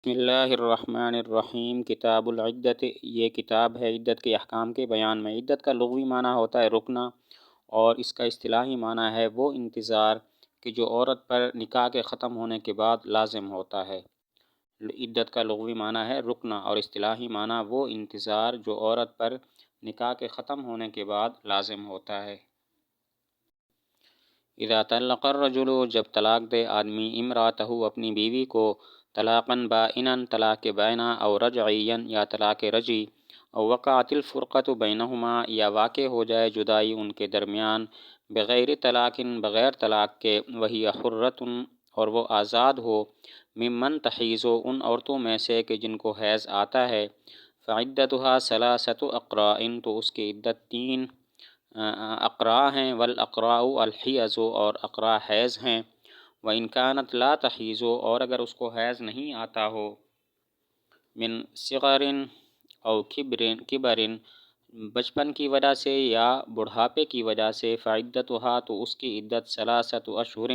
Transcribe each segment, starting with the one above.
بسم اللہ الرحمن الرحیم۔ کتاب العدت، یہ کتاب ہے عدت کے احکام کے بیان میں۔ عدت کا لغوی معنی ہوتا ہے رکنا، اور اس کا اصطلاحی معنی ہے وہ انتظار کہ جو عورت پر نکاح کے ختم ہونے کے بعد لازم ہوتا ہے۔ عدت کا لغوی معنی ہے رکنا، اور اصطلاحی معنی وہ انتظار جو عورت پر نکاح کے ختم ہونے کے بعد لازم ہوتا ہے۔ اذا طلق الرجل، جب طلاق دے آدمی، امراتہ اپنی بیوی کو، طلاقاً بائنا، طلاق بائنا، او رجعیا، یا طلاق رجعی، او وقعت الفرقۃ بینہما، یا واقع ہو جائے جدائی ان کے درمیان، بغیر طلاق، بغیر طلاق کے، وہی حرۃ، اور وہ آزاد ہو، ممن تحیض، ان عورتوں میں سے کہ جن کو حیض آتا ہے، فعدتها ثلاثۃ اقراء، تو اس کی عدت 3 اقراء ہیں، والاقراء الحیض، اور اقراء حیض ہیں، وَإِنْ كَانَتْ لَا تَحِیض، اور اگر اس کو حیض نہیں آتا ہو، من صغر او کبر، بچپن کی وجہ سے یا بڑھاپے کی وجہ سے، فعدتها، تو اس کی عدت ثلاثۃ اشہر،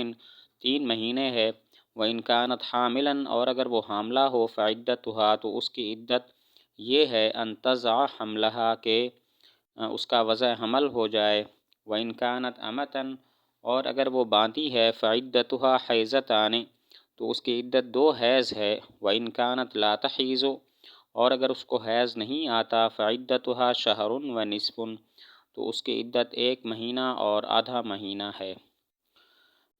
3 مہینے ہے، وَإِنْ كَانَتْ حَامِلًا، اور اگر وہ حاملہ ہو، فعدتها، تو اس کی عدت یہ ہے، ان تضع حملها، کہ اس کا وضع حمل ہو جائے، وَإِنْ كَانَتْ أَمَةً، اور اگر وہ باندھی ہے، فعدتها حیضتان، تو اس کی عدت 2 حیض ہے، وَإِنْ كَانَتْ لَا تَحِیض، اور اگر اس کو حیض نہیں آتا، فعدتها شہر ونصف، تو اس کی عدت 1 مہینہ اور آدھا مہینہ ہے۔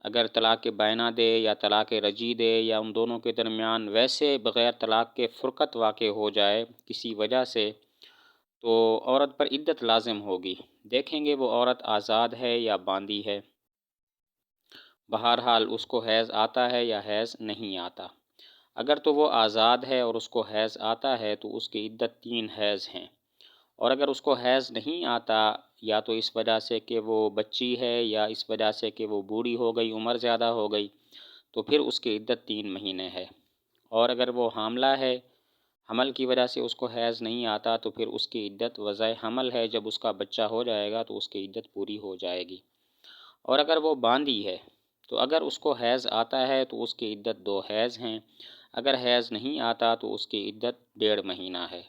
اگر طلاق بائنا دے یا طلاق رجعی دے، یا ان دونوں کے درمیان ویسے بغیر طلاق کے فرقت واقع ہو جائے کسی وجہ سے، تو عورت پر عدت لازم ہوگی۔ دیکھیں گے وہ عورت آزاد ہے یا باندھی ہے۔ بہرحال اس کو حیض آتا ہے یا حیض نہیں آتا۔ اگر تو وہ آزاد ہے اور اس کو حیض آتا ہے تو اس کی عدت 3 حیض ہیں، اور اگر اس کو حیض نہیں آتا، یا تو اس وجہ سے کہ وہ بچی ہے، یا اس وجہ سے کہ وہ بوڑھی ہو گئی، عمر زیادہ ہو گئی، تو پھر اس کی عدت 3 مہینے ہے، اور اگر وہ حاملہ ہے، حمل کی وجہ سے اس کو حیض نہیں آتا، تو پھر اس کی عدت وضع حمل ہے، جب اس کا بچہ ہو جائے گا تو اس کی عدت پوری ہو جائے گی۔ اور اگر وہ باندھی ہے، تو اگر اس کو حیض آتا ہے تو اس کی عدت 2 حیض ہیں، اگر حیض نہیں آتا تو اس کی عدت 1.5 مہینہ ہے۔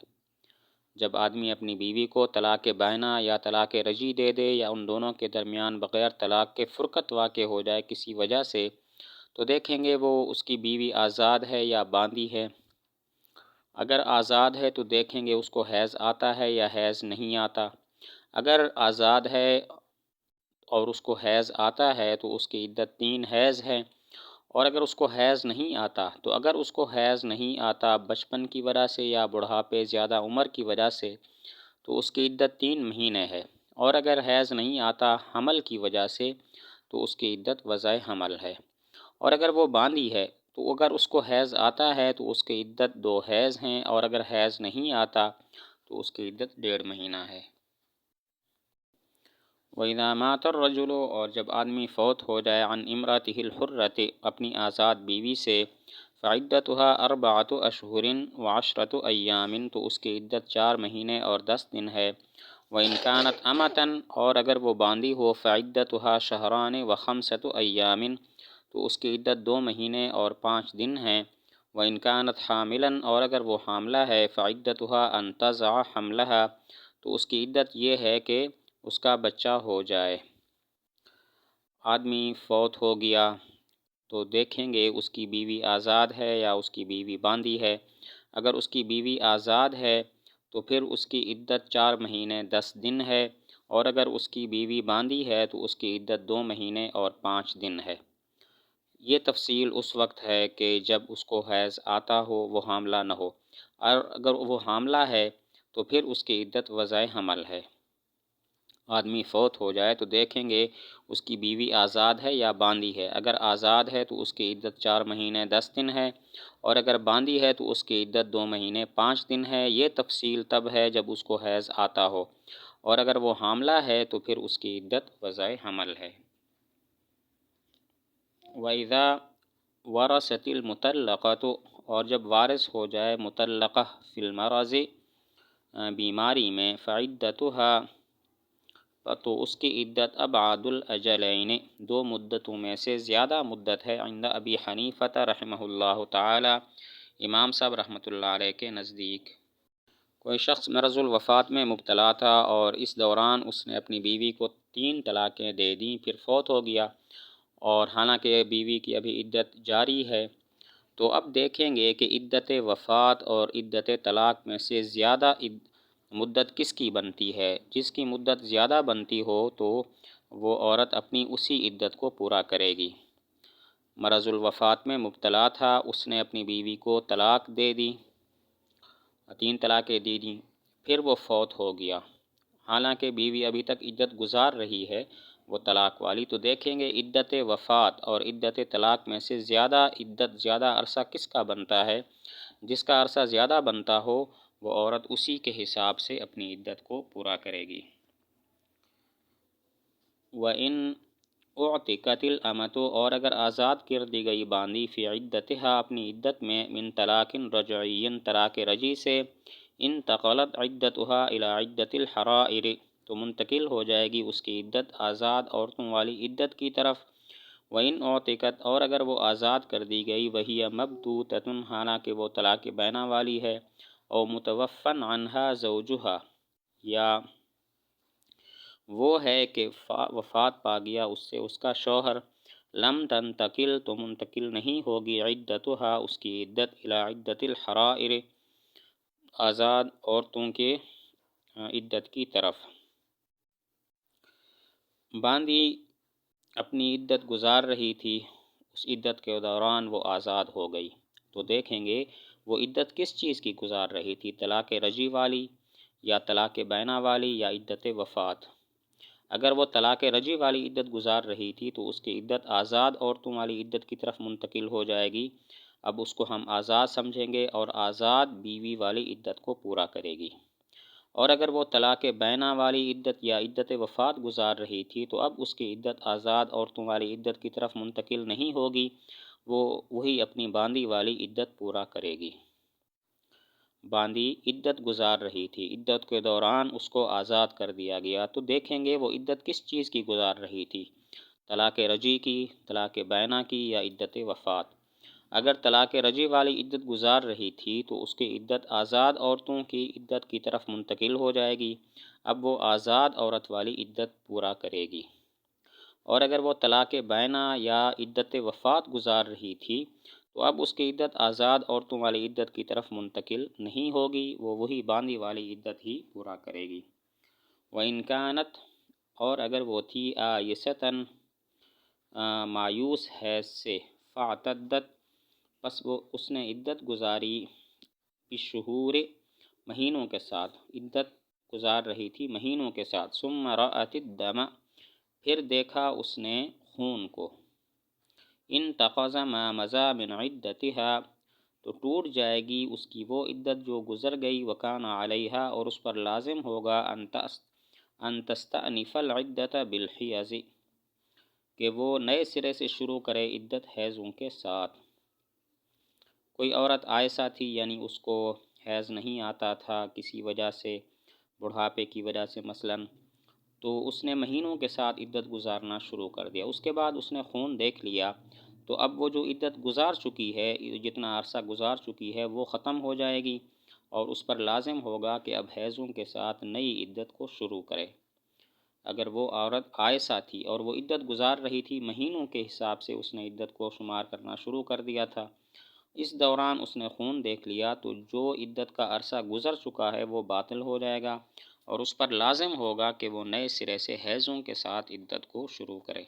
جب آدمی اپنی بیوی کو طلاق بائنا یا طلاق رجعی دے دے، یا ان دونوں کے درمیان بغیر طلاق کے فرقت واقع ہو جائے کسی وجہ سے، تو دیکھیں گے وہ اس کی بیوی آزاد ہے یا باندھی ہے۔ اگر آزاد ہے تو دیکھیں گے اس کو حیض آتا ہے یا حیض نہیں آتا۔ اگر آزاد ہے اور اس کو حیض آتا ہے تو اس کی عدت 3 حیض ہے، اور اگر اس کو حیض نہیں آتا، تو اگر اس کو حیض نہیں آتا بچپن کی وجہ سے یا بڑھاپے زیادہ عمر کی وجہ سے، تو اس کی عدت 3 مہینے ہے، اور اگر حیض نہیں آتا حمل کی وجہ سے، تو اس کی عدت وضع حمل ہے۔ اور اگر وہ باندھی ہے، تو اگر اس کو حیض آتا ہے تو اس کی عدت 2 حیض ہیں، اور اگر حیض نہیں آتا تو اس کی عدت 1.5 مہینہ ہے۔ وَإِذَا مَاتَ الرَّجُلُ، اور جب آدمی فوت ہو جائے، عن امرأته الحرة، اپنی آزاد بیوی سے، فعدتها 4 اشہر و10 ایام، تو اس کی عدت 4 مہینے اور 10 دن ہے، وَإِنْ كَانَتْ أَمَةً، اور اگر وہ باندھی ہو، فعدتها شہران و5 ایام، تو اس کی عدت 2 مہینے اور 5 دن ہیں، وَإِنْ كَانَتْ حَامِلًا، اور اگر وہ حاملہ ہے، فعدتها أن تضع حملها، تو اس کی عدت یہ ہے کہ اس کا بچہ ہو جائے۔ آدمی فوت ہو گیا تو دیکھیں گے اس کی بیوی آزاد ہے یا اس کی بیوی باندھی ہے۔ اگر اس کی بیوی آزاد ہے تو پھر اس کی عدت 4 مہینے 10 دن ہے، اور اگر اس کی بیوی باندھی ہے تو اس کی عدت 2 مہینے اور 5 دن ہے۔ یہ تفصیل اس وقت ہے کہ جب اس کو حیض آتا ہو، وہ حاملہ نہ ہو، اور اگر وہ حاملہ ہے تو پھر اس کی عدت وضع حمل ہے۔ آدمی فوت ہو جائے تو دیکھیں گے اس کی بیوی آزاد ہے یا باندھی ہے۔ اگر آزاد ہے تو اس کی عدت 4 مہینے 10 دن ہے، اور اگر باندھی ہے تو اس کی عدت 2 مہینے 5 دن ہے۔ یہ تفصیل تب ہے جب اس کو حیض آتا ہو، اور اگر وہ حاملہ ہے تو پھر اس کی عدت وضع حمل ہے۔ وَإِذَا وَرَثَتِ الْمُطَلَّقَةُ، اور جب وارث ہو جائے مطلقہ، فی المرض، بیماری میں، فعدتها، تو اس کی عدت ابعد الاجلین، 2 مدتوں میں سے زیادہ مدت ہے، عند ابی حنیفہ رحمہ اللہ تعالی، امام صاحب رحمۃ اللہ علیہ کے نزدیک کوئی شخص مرض الوفات میں مبتلا تھا اور اس دوران اس نے اپنی بیوی کو 3 طلاقیں دے دیں، پھر فوت ہو گیا، اور حالانکہ بیوی کی ابھی عدت جاری ہے، تو اب دیکھیں گے کہ عدت وفات اور عدت طلاق میں سے زیادہ مدت کس کی بنتی ہے۔ جس کی مدت زیادہ بنتی ہو تو وہ عورت اپنی اسی عدت کو پورا کرے گی۔ مرض الوفات میں مبتلا تھا، اس نے اپنی بیوی کو طلاق دے دی، 3 طلاقیں دے دیں، پھر وہ فوت ہو گیا، حالانکہ بیوی ابھی تک عدت گزار رہی ہے وہ طلاق والی، تو دیکھیں گے عدت وفات اور عدت طلاق میں سے زیادہ عرصہ کس کا بنتا ہے۔ جس کا عرصہ زیادہ بنتا ہو وہ عورت اسی کے حساب سے اپنی عدت کو پورا کرے گی۔ وَإِنْ اُعْتِقَتِ الْأَمَةُ، اور اگر آزاد کر دی گئی باندی فی عدتها اپنی عدت میں، من طلاق رجعی طلاق رجعی سے، انتقلت عدتها الى عدت الحرائر، تو منتقل ہو جائے گی اس کی عدت آزاد عورتوں والی عدت کی طرف۔ وَإِنْ اُعْتِقَتْ، اور اگر وہ آزاد کر دی گئی، وَهِيَ مَبْتُوتَةٌ، حالانکہ وہ طلاق بینہ والی ہے، او متوفن عنہا زوجہا، یا وہ ہے کہ وفات پا گیا اس سے اس کا شوہر، لم تنتقل، تو منتقل نہیں ہوگی عدتها اس کی عدت الى عدت الحرائر آزاد عورتوں کے عدت کی طرف۔ باندی اپنی عدت گزار رہی تھی، اس عدت کے دوران وہ آزاد ہو گئی، تو دیکھیں گے وہ عدت کس چیز کی گزار رہی تھی، طلاق رجعی والی یا طلاق بینہ والی یا عدت وفات۔ اگر وہ طلاق رجعی والی عدت گزار رہی تھی تو اس کی عدت آزاد عورتوں والی عدت کی طرف منتقل ہو جائے گی، اب اس کو ہم آزاد سمجھیں گے اور آزاد بیوی والی عدت کو پورا کرے گی۔ اور اگر وہ طلاق بینہ والی عدت یا عدت وفات گزار رہی تھی تو اب اس کی عدت آزاد عورتوں والی عدت کی طرف منتقل نہیں ہوگی، وہ وہی اپنی باندی والی عدت پورا کرے گی۔ باندی عدت گزار رہی تھی، عدت کے دوران اس کو آزاد کر دیا گیا، تو دیکھیں گے وہ عدت کس چیز کی گزار رہی تھی، طلاق رجعی کی، طلاق بینہ کی یا عدت وفات۔ اگر طلاق رجعی والی عدت گزار رہی تھی تو اس کی عدت آزاد عورتوں کی عدت کی طرف منتقل ہو جائے گی، اب وہ آزاد عورت والی عدت پورا کرے گی۔ اور اگر وہ طلاق بینہ یا عدت وفات گزار رہی تھی تو اب اس کی عدت آزاد عورتوں والی عدت کی طرف منتقل نہیں ہوگی، وہ وہی باندی والی عدت ہی پورا کرے گی۔ وَإِنْ كَانَتْ، اور اگر وہ تھی آیسةً مایوس حیض سے، فاعتدت، پس وہ اس نے عدت گزاری، بالشہور، مہینوں کے ساتھ، عدت گزار رہی تھی مہینوں کے ساتھ، ثم رأت الدم، پھر دیکھا اس نے خون کو، انتقض ما مضى من عدتها، تو ٹوٹ جائے گی اس کی وہ عدت جو گزر گئی، وکان علیہا، اور اس پر لازم ہوگا، ان تستأنف العدة بالحیض، کہ وہ نئے سرے سے شروع کرے عدت حیضوں کے ساتھ۔ کوئی عورت عائسہ تھی، یعنی اس کو حیض نہیں آتا تھا کسی وجہ سے، بڑھاپے کی وجہ سے مثلاً، تو اس نے مہینوں کے ساتھ عدت گزارنا شروع کر دیا، اس کے بعد اس نے خون دیکھ لیا، تو اب وہ جو عدت گزار چکی ہے، جتنا عرصہ گزار چکی ہے وہ ختم ہو جائے گی، اور اس پر لازم ہوگا کہ اب حیضوں کے ساتھ نئی عدت کو شروع کرے۔ اگر وہ عورت عائسہ تھی اور وہ عدت گزار رہی تھی مہینوں کے حساب سے، اس نے عدت کو شمار کرنا شروع کر دیا تھا، اس دوران اس نے خون دیکھ لیا، تو جو عدت کا عرصہ گزر چکا ہے وہ باطل ہو جائے گا، اور اس پر لازم ہوگا کہ وہ نئے سرے سے حیضوں کے ساتھ عدت کو شروع کرے۔